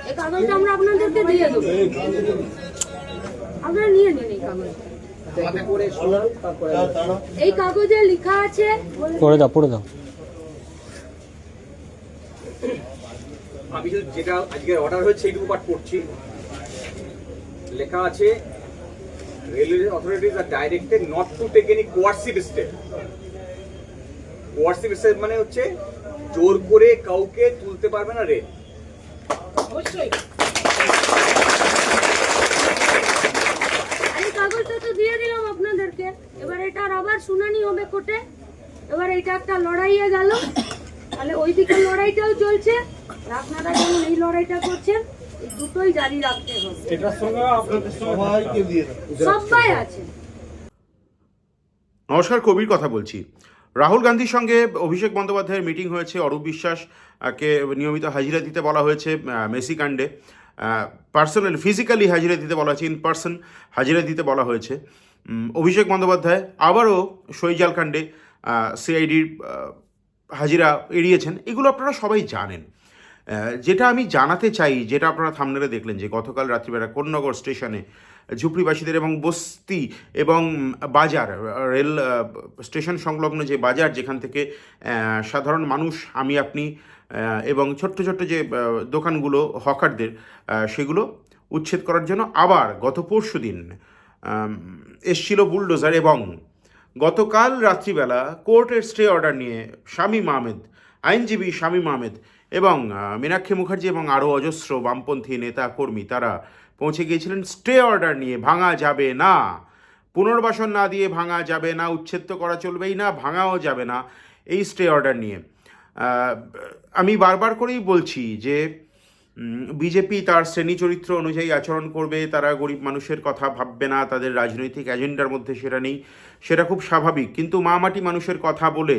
এই কাগজটা আমরা আপনাদেরকে দিয়ে দেবো, আপনারা নিয়ে নিন এই কাগজটা। এই কাগজে লেখা আছে, পড়ে দাও। আমি যেটা আজকে অর্ডার হয়েছে সেইটুকু পাঠ করছি। লেখা আছে, railway authorities are directed not to take any coercive step. Coercive step মানে হচ্ছে জোর করে কাউকে তুলতে পারবে না রেল। অবশ্যই এই কাগজটা তো দিয়ে দিলাম আপনাদেরকে, এবার এটার আবার শুনানি হবে কোর্টে। এবার এটা একটা লড়াইয়ে গেল, তাহলে ওইদিকে লড়াইটাও চলছে, আপনারা যেমন এই লড়াইটা করছেন, এই দুটোই জারি রাখতে হবে। এটার সঙ্গে আপনাদের সবাইকে দিয়ে সবাই আছে। নমস্কার, কবির কথা বলছি। রাহুল গান্ধীর সঙ্গে অভিষেক বন্দ্যোপাধ্যায়ের মিটিং হয়েছে। অরূপ বিশ্বাসকে নিয়মিত হাজিরা দিতে বলা হয়েছে মেসি কাণ্ডে। পার্সোনালি ফিজিক্যালি হাজিরা দিতে বলা হয়েছে, ইন পার্সন হাজিরা দিতে বলা হয়েছে। অভিষেক বন্দ্যোপাধ্যায় আবারও শৈজাল কাণ্ডে সিআইডির হাজিরা এড়িয়েছেন। এগুলো আপনারা সবাই জানেন। যেটা আমি জানাতে চাই, যেটা আপনারা থাম্বনেলে দেখলেন, যে গতকাল রাত্রিবেলা কোন্নগর স্টেশনে ঝুপড়িবাসীদের এবং বস্তি এবং বাজার, রেল স্টেশন সংলগ্ন যে বাজার, যেখান থেকে সাধারণ মানুষ, আমি আপনি এবং ছোট্ট ছোট্ট যে দোকানগুলো হকারদের, সেগুলো উচ্ছেদ করার জন্য আবার গত পরশু দিন এসছিল বুলডোজার। এবং গতকাল রাত্রিবেলা কোর্টের স্টে অর্ডার নিয়ে শামীম আহমেদ, আইনজীবী শামীম আহমেদ এবং মীনাক্ষী মুখার্জি এবং আরও অজস্র বামপন্থী নেতা কর্মী, তারা পৌঁছে গিয়েছিলেন স্টে অর্ডার নিয়ে। ভাঙা যাবে না, পুনর্বাসন না দিয়ে ভাঙা যাবে না, উচ্ছেদ তো করা চলবেই না, ভাঙাও যাবে না, এই স্টে অর্ডার নিয়ে। আমি বারবার করেই বলছি যে বিজেপি তার শ্রেণী চরিত্র অনুযায়ী আচরণ করবে, তারা গরিব মানুষের কথা ভাববে না, তাদের রাজনৈতিক এজেন্ডার মধ্যে সেটা নেই, সেটা খুব স্বাভাবিক। কিন্তু মাটি মানুষের কথা বলে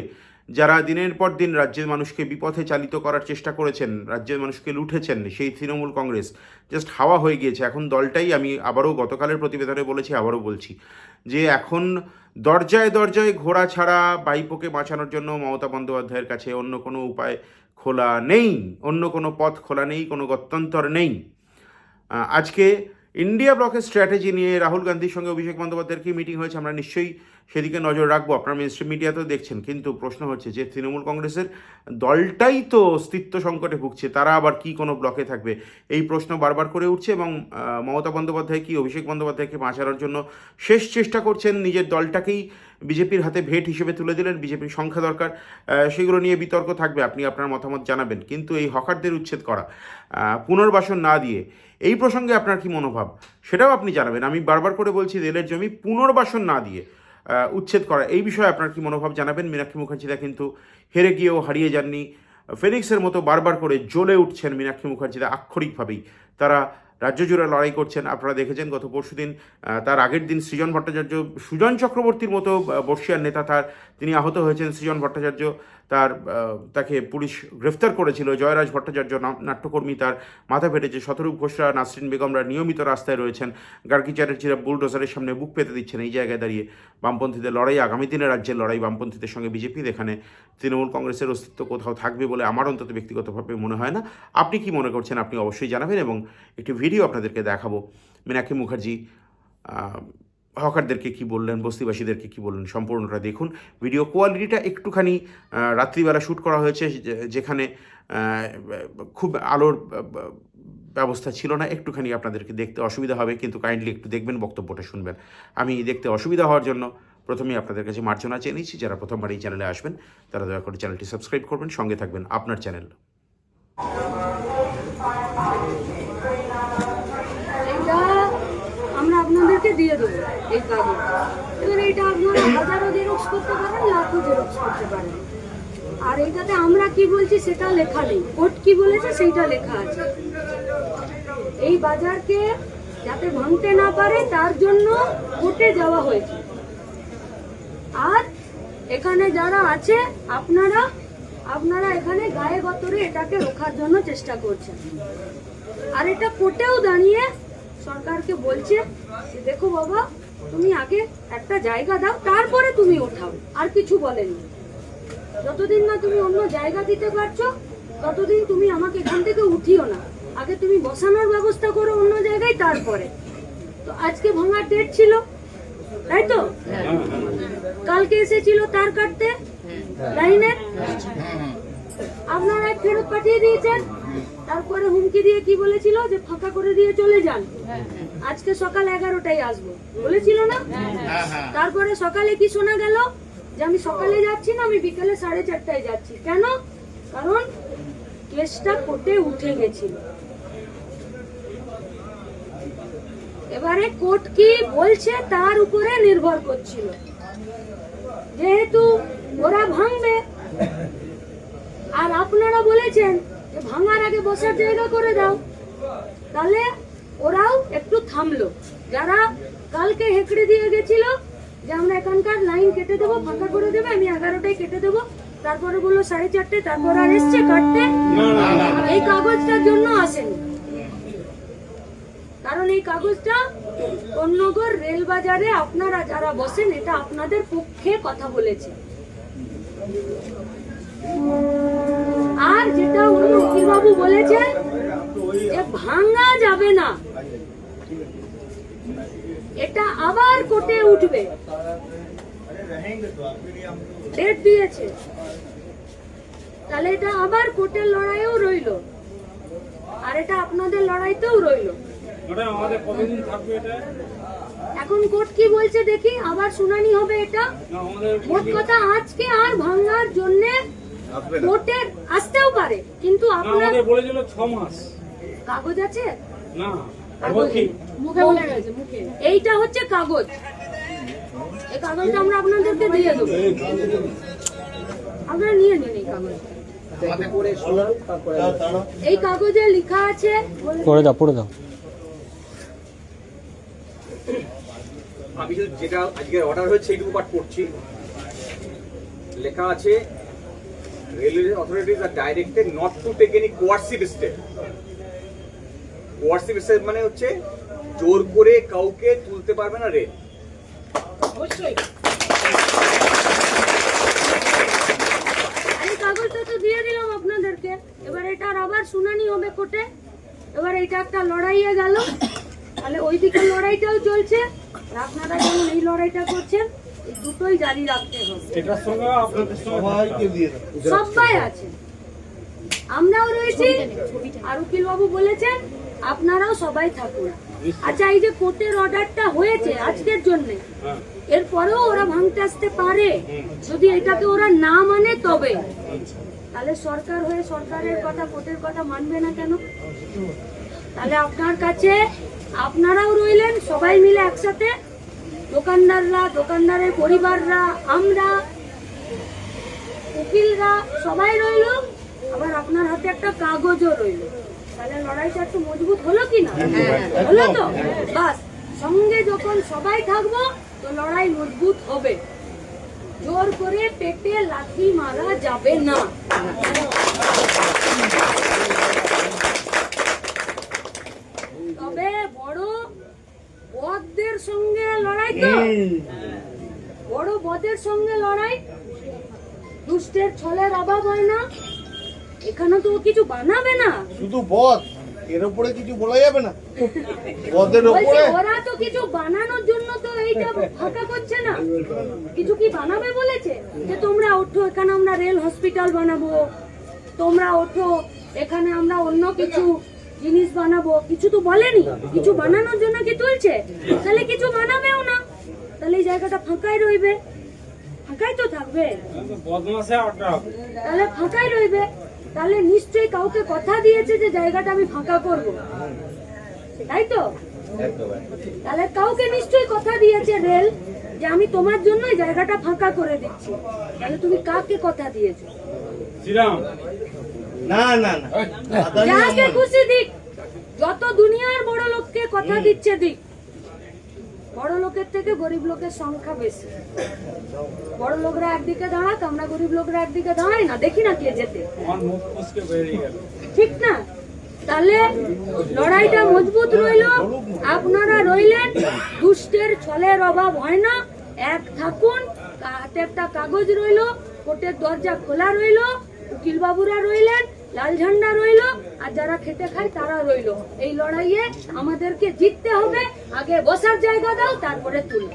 যারা দিনের পর দিন রাজ্যের মানুষকে বিপথে চালিত করার চেষ্টা করেছেন, রাজ্যের মানুষকে লুঠেছেন, সেই তৃণমূল কংগ্রেস জাস্ট হাওয়া হয়ে গিয়েছে। এখন দলটাই, আমি আবারও গতকালের প্রতিবেদনে বলেছি, আবারও বলছি, যে এখন দরজায় দরজায় ঘোড়া ছাড়া বাইপোকে বাঁচানোর জন্য মমতা বন্দ্যোপাধ্যায়ের কাছে অন্য কোনো উপায় খোলা নেই, অন্য কোনো পথ খোলা নেই, কোনো গত্যন্তর নেই। আজকে ইন্ডিয়া ব্লকের স্ট্র্যাটেজি নিয়ে রাহুল গান্ধীর সঙ্গে অভিষেক বন্দ্যোপাধ্যায়ের কি মিটিং হয়েছে, আমরা নিশ্চয়ই সেদিকে নজর রাখবো। আপনার মেনস্ট্রিম মিডিয়াতেও দেখছেন। কিন্তু প্রশ্ন হচ্ছে যে তৃণমূল কংগ্রেসের দলটাই তো অস্তিত্ব সংকটে ভুগছে, তারা আবার কি কোনো ব্লকে থাকবে, এই প্রশ্ন বারবার করে উঠছে। এবং মমতা বন্দ্যোপাধ্যায় কি অভিষেক বন্দ্যোপাধ্যায়কে বাঁচানোর জন্য শেষ চেষ্টা করছেন, নিজের দলটাকেই বিজেপির হাতে ভেট হিসেবে তুলে দিলেন, বিজেপির সংখ্যা দরকার, সেগুলো নিয়ে বিতর্ক থাকবে, আপনি আপনার মতামত জানাবেন। কিন্তু এই হকারদের উচ্ছেদ করা, পুনর্বাসন না দিয়ে, এই প্রসঙ্গে আপনার কি মনোভাব, সেটাও আপনি জানাবেন। আমি বারবার করে বলছি, রেলের জমি পুনর্বাসন না দিয়ে উচ্ছেদ করা, এই বিষয়ে আপনার কি মনোভাব জানাবেন। মীনাক্ষী মুখার্জিরা কিন্তু হেরে গিয়েও হারিয়ে যাননি, ফেনিক্সের মতো বারবার করে জ্বলে উঠছেন মীনাক্ষী মুখার্জিরা, আক্ষরিকভাবেই তারা রাজ্য জুড়ে লড়াই করছেন। আপনারা দেখেছেন গত পরশু দিন, তার আগের দিন সৃজন ভট্টাচার্য, সুজন চক্রবর্তীর মতো বর্ষিয়ার নেতা, তিনি আহত হয়েছেন। সৃজন ভট্টাচার্য, তাকে পুলিশ গ্রেফতার করেছিল। জয়রাজ ভট্টাচার্য নাট্যকর্মী, তার মাথা ফেটেছে। শতরূপ ঘোষরা, নাসরিন বেগমরা নিয়মিত রাস্তায় রয়েছেন। গার্গী চ্যাটার্জিরা বুলডোজারের সামনে বুক পেতে দিচ্ছেন। এই জায়গায় দাঁড়িয়ে বামপন্থীদের লড়াই, আগামী দিনে রাজ্যের লড়াই বামপন্থীদের সঙ্গে বিজেপির, এখানে তৃণমূল কংগ্রেসের অস্তিত্ব কোথাও থাকবে বলে আমার অন্তত ব্যক্তিগতভাবে মনে হয় না। আপনি কি মনে করছেন, আপনি অবশ্যই জানাবেন। এবং একটি ভিডিও আপনাদেরকে দেখাবো, মীনাক্ষী মুখার্জি হকারদেরকে কি বললেন, বস্তিবাসীদেরকে কি বললেন, সম্পূর্ণটা দেখুন। ভিডিও কোয়ালিটিটা একটুখানি রাত্রিবেলা শ্যুট করা হয়েছে, যেখানে খুব আলোর ব্যবস্থা ছিল না, একটুখানি আপনাদেরকে দেখতে অসুবিধা হবে, কিন্তু কাইন্ডলি একটু দেখবেন, বক্তব্যটা শুনবেন। আমি দেখতে অসুবিধা হওয়ার জন্য প্রথমেই আপনাদের কাছে মার্জনা চেয়ে নিচ্ছি। যারা প্রথমবার এই চ্যানেলে আসবেন, তারা দয়া করে চ্যানেলটি সাবস্ক্রাইব করবেন, সঙ্গে থাকবেন আপনার চ্যানেল। আপনাদেরকে দিয়ে দেবো এই কাগজ। এবার এটা আপনারা হাজারো জেরক্স করতে পারেন, লাখো জেরক্স করতে পারেন। আর এইটাতে আমরা কি বলছি সেটা লেখা নেই, কোর্ট কি বলেছে সেইটা লেখা আছে। এই বাজারকে যাতে ভাঙতে না পারে তার জন্য কোর্টে যাওয়া হয়েছে। আর এখানে যারা আছে, আপনারা এখানে গায়ে গতরে এটাকে রোখার জন্য চেষ্টা করছেন। আর এটা কোর্টেও দাঁড়িয়ে সরকারকে বলছে, দেখো বাবা, তুমি আগে একটা জায়গা দাও, তারপরে তুমি ওঠাও। আর কিছু বলেনি। যতদিন না তুমি অন্য জায়গা দিতে পারছো, ততদিন তুমি আমাকে এখান থেকে উঠিও না। আগে তুমি বসানোর ব্যবস্থা করো অন্য জায়গায়, তারপরে। তো আজকে ভাঙার ডেট ছিল, তাই তো? কালকে এসেছিল তার কাটতে লাইনে, আপনারা ফেরত পাঠিয়ে দিয়েছেন। তারপরে হুমকি দিয়ে কি বলেছিল, যে ফাঁকা করে দিয়ে চলে যান, আজকে সকাল 11টায় আসবো বলেছিল না? তারপরে সকালে কি শোনা গেল, যে আমি সকালে যাচ্ছি না, আমি বিকালে 4:30টায় যাচ্ছি। কেন? কারণ কেসটা কোর্টে উঠে গেছিল। এবারে কোর্ট কি বলছে তার উপরে নির্ভর করছিল। যেহেতু ওরা ভাঙবে, আর আপনারা বলেছেন যে ভাঙার আগে বসার জায়গা করে দাও, তাহলে ওরাও একটু থামলো। যারা কালকে হেঁকড়ে দিয়ে গেছিল যে আমরা এখানকার লাইন কেটে দেবো, ফাঁকা করে দেবে, আমি 11টায় কেটে দেবো, তারপরে বললো 4:30, তারপর আর এসছে কাটতে? এই কাগজটার জন্য আসেনি, কারণ এই কাগজটা কোন্নগর রেল বাজারে আপনারা যারা বসেন, এটা আপনাদের পক্ষে কথা বলেছে। আর যেটা অন্য উকিলবাবু বলেছেন যে ভাঙা যাবে না, এটা আবার কোর্টে উঠবে, ডেট দিয়েছে। তাহলে এটা আবার কোর্টের লড়াইও রইলো, আর এটা আপনাদের লড়াইতেও রইলো। এখন কোর্ট কি বলছে দেখি, আবার শুনানি হবে এটা। মোট কথা আজকে আর ভাঙার জন্য কোর্টে আসতেও পারে, কিন্তু আপনারা বলেছিল 6 মাস কাগজ আছে না, এইটা হচ্ছে কাগজ। এই কাগজটা আমরা আপনাদেরকে দিয়ে দেবো, আপনারা নিয়ে নিন এই কাগজ। এই কাগজে লেখা আছে, পড়ে দাও। আমি যেটা আজকের অর্ডার হয়েছে সেইটুকু পাঠ করছি। লেখা আছে, railway authorities are directed not to take any coercive step. Coercive step মানে হচ্ছে জোর করে কাউকে তুলতে পারবে না রেল। এই কাগজটা তো দিয়ে দিলাম আপনাদেরকে। এবার এটার আবার শুনানি হবে কোর্টে। এবার এটা একটা লড়াইয়ে গেল, তাহলে ওইদিকে লড়াইটাও চলছে, আর আপনারা যেমন এই লড়াইটা করছেন, এই দুটোই জারি রাখতে হবে। এটার সঙ্গে আপনাদের সবাইকে দিয়ে সবাই আছে, আমরাও রয়েছি, আর উকিল বাবু বলেছেন আপনারাও সবাই থাকুন। আচ্ছা, এই যে কোর্টের অর্ডারটা হয়েছে আজকের জন্য, এরপরেও ওরা ভাঙতে আসতে পারে, যদি এটাকে ওরা না মানে তবে। তাহলে সরকার হয়ে সরকারের কথা, কোর্টের কথা মানবে না কেন? তাহলে আপনার কাছে আপনারাও রইলেন, সবাই মিলে একসাথে, দোকানদাররা, দোকানদারের পরিবাররা, আমরা, উকিলরা, সবাই রইল, আবার আপনার হাতে একটা কাগজও রইল। তাহলে লড়াইটা একটু মজবুত হলো কি না? হলো তো? বাস, সঙ্গে যখন সবাই থাকবো তো লড়াই মজবুত হবে। জোর করে পেটে লাথি মারা যাবে না। তবে বড় বদদের সঙ্গে লড়াই, তো বড় বদের সঙ্গে লড়াই, দুষ্টের ছলের অভাব হয় না। এখানে তো ও কিছু বানাবে না, শুধু বদ, এর উপরে কিছু বলা যাবে না। বদের বলছি উপরে ওরা তো কিছু বানানোর জন্য তো এইটা ফাঁকা করছে না। কিছু কি বানাবে বলেছে, যে তোমরা ওঠো এখানে আমরা রেল হসপিটাল বানাবো, তোমরা ওঠো এখানে আমরা অন্য কিছু জিনিস বানাবো, কিছু তো বলেনি। কিছু বানানোর জন্য কি তুলছে? তাহলে কিছু বানাবেও না, তাহলে এই জায়গাটা ফাঁকাই রইবে, ফাঁকাই তো থাকবে, বদমাসে আড্ডা। তাহলে ফাঁকাই রইবে। তাহলে নিশ্চয়ই কাউকে কথা দিয়েছে যে জায়গাটা আমি ফাঁকা করব, তাই তো? তাহলে কাউকে নিশ্চয়ই কথা দিয়েছে রেল, যে আমি তোমার জন্য এই জায়গাটা ফাঁকা করে দিচ্ছি। তাহলে তুমি কাকে কথা দিয়েছো? শ্রীরাম না না না যাকে খুশি দিক, যত দুনিয়ার বড় লোককে কথা দিচ্ছে দিক। বড় লোকের থেকে গরিব লোকের সংখ্যা বেশি। বড় লোকরা একদিকে দাঁড়াক, আমরা গরিব লোকরা একদিকে দাঁড়াই না, দেখি না কে যেতে, আমার মুখ ফুসকে বেরিয়ে গেল। ঠিক না? তাহলে লড়াইটা মজবুত রইল, আপনারা রইলেন, দুষ্টের ছলের অভাব হয় না, এক থাকুন। হাতে একটা কাগজ রইল, কোর্টের দরজা খোলা রইল, উকিল বাবুরা রইলেন, লাল ঝান্ডা রইলো আর যারা খেটে খায় তারা রইলো। এই লড়াইয়ে আমাদেরকে জিততে হবে। আগে বসার জায়গা দাও, তারপরে তুলো।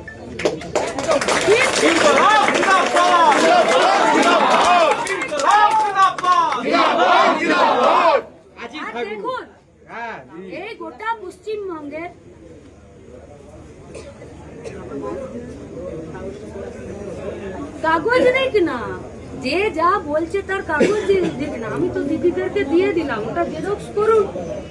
আর দেখুন, এই গোটা পশ্চিমবঙ্গের কাগজ দিক না, যে যা বলছে তার কাগজ দিক না। আমি তো দিদিদেরকে দিয়ে দিলাম, ওটা জেরক্স করুন।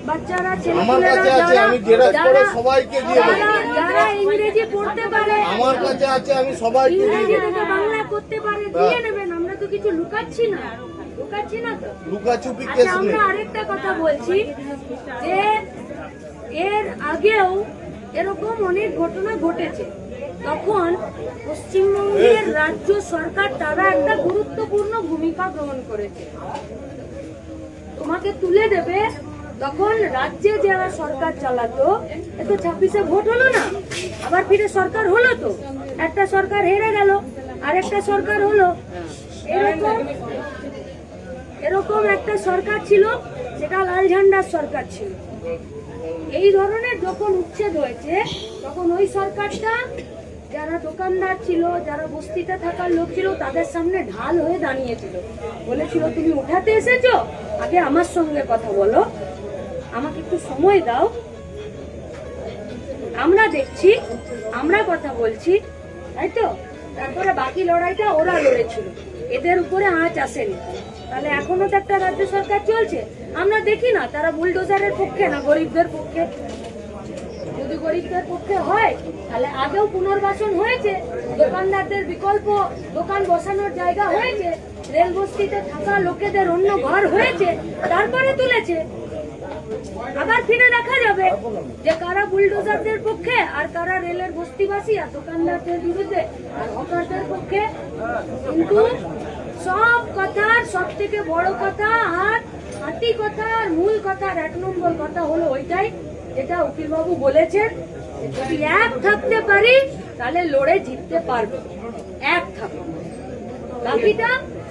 বাচ্চারা, আমার ছেলেমেয়েরা কাছে আছে, আমি জেরক্স করে সবাইকে দিয়ে দেব। যারা ইংরেজি পড়তে পারে, আমার কাছে আছে, আমি সবাইকে দিয়ে ইংরেজি দেব। থেকে বাংলা করতে পারে, দিয়ে নেবেন। আমরা তো কিছু লুকাচ্ছি না, লুকাচ্ছি না তো। লুকাচুপি আচ্ছা, কেস নেই। আমরা আরেকটা কথা বলছি যে এর আগেও এরকম অনেক ঘটনা ঘটেছে। তখন পশ্চিমবঙ্গের রাজ্য সরকার তারা একটা গুরুত্বপূর্ণ ভূমিকা গ্রহণ করেছে। তোমাকে তুলে দেবে, তখন রাজ্যে যারা সরকার চালাতো, এত 26-এ ভোট হলো না, আবার ফিরে সরকার হলো। তো একটা সরকার হেরে গেল, আরেকটা সরকার হলো। এরকম একটা সরকার ছিল, সেটা লাল ঝান্ডার সরকার ছিল। এই ধরনের যখন উচ্ছেদ হয়েছে, তখন ওই সরকারটা যারা দোকানদার ছিল, যারা বস্তিতে থাকার লোক ছিল, তাদের সামনে ঢাল হয়ে দাঁড়িয়েছিল। বলেছিল, তুমি উঠাতে এসেছো, আগে আমার সঙ্গে কথা বলো, আমাকে একটু সময় দাও, আমরা দেখছি, আমরা কথা বলছি, তাই তো? তারপরে বাকি লড়াইটা ওরা লড়েছিল, এদের উপরে আঁচ আসেনি। তাহলে এখনো তো একটা রাজ্য সরকার চলছে। আমরা দেখি না তারা বুলডোজারের পক্ষে না গরিবদের পক্ষে? যদি গরিবদের পক্ষে হয়, তাহলে আগেও পুনর্বাসন হয়েছে, দোকানদারদের বিকল্প দোকান বসানোর জায়গা হয়েছে, রেল বস্তিতে থাকা লোকেদের অন্য ঘর হয়েছে, তারপরে তুলেছে। আবার ফিরে দেখা যাবে যে কারা বুলডোজারদের পক্ষে আর কারা রেলের বস্তিবাসী আর দোকানদারদের বিরুদ্ধে আর হকারদের পক্ষে। কিন্তু সব কথার সব থেকে বড় কথা আর খাঁটি কথা আর মূল কথার 1 নম্বর কথা হলো ওইটাই, যেটা উকিলবাবু বলেছেন, যদি এক থাকতে পারি তাহলে লড়ে জিততে পারবো। এক থাকবো, বাকিটা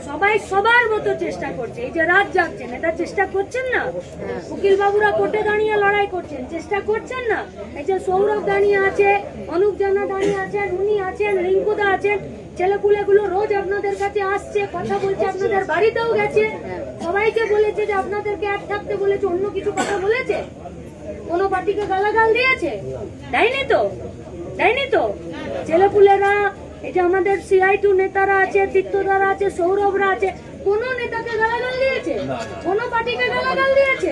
সবাই সবার মতো চেষ্টা করছে। এই যে রাত জাগছেন, এটা চেষ্টা করছেন না? উকিল বাবুরা কোর্টে দাঁড়িয়ে লড়াই করছেন, চেষ্টা করছেন না? এই যে সৌরভ দাঁড়িয়ে আছে, অনুপ জানা দাঁড়িয়ে আছেন, উনি আছেন, রিঙ্কুদা আছেন, ছেলেপুলেগুলো রোজ আপনাদের কাছে আসছে, কথা বলছে, আপনাদের বাড়িতেও গেছে, সবাইকে বলেছে যে আপনাদেরকে এক থাকতে বলেছে। অন্য কিছু কথা বলেছে? কোন পার্টিকে গালাগাল দিয়েছে? দেয়নি তো, দেয়নি তো। ছেলেপুলেরা, এই যে আমাদের CI2 নেতারা আছে, তীর্থদারা আছে, সৌরভরা আছে, কোন নেতাকে গালাগাল দিয়েছে? কোন পার্টিকে গালাগাল দিয়েছে?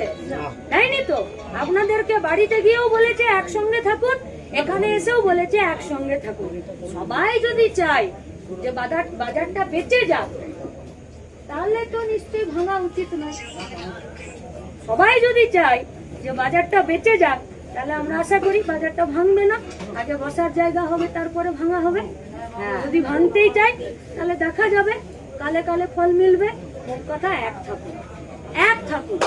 দেয়নি তো। আপনাদেরকে বাড়িতে গিয়েও বলেছে একসঙ্গে থাকুন, এখানে এসেও বলেছে একসঙ্গে থাকুন। সবাই যদি চায় যে বাজারটা বেঁচে যাক, তাহলে তো নিশ্চয়ই ভাঙা উচিত নয়। সবাই যদি চায় যে বাজারটা বেঁচে যাক, তাহলে আমরা আশা করি বাজারটা ভাঙবে না, আগে বসার জায়গা হবে, তারপরে ভাঙা হবে। যদি ভাঙতেই চাই, তাহলে দেখা যাবে, কালে কালে ফল মিলবে। মোট কথা, এক থাকুন, এক থাকুন।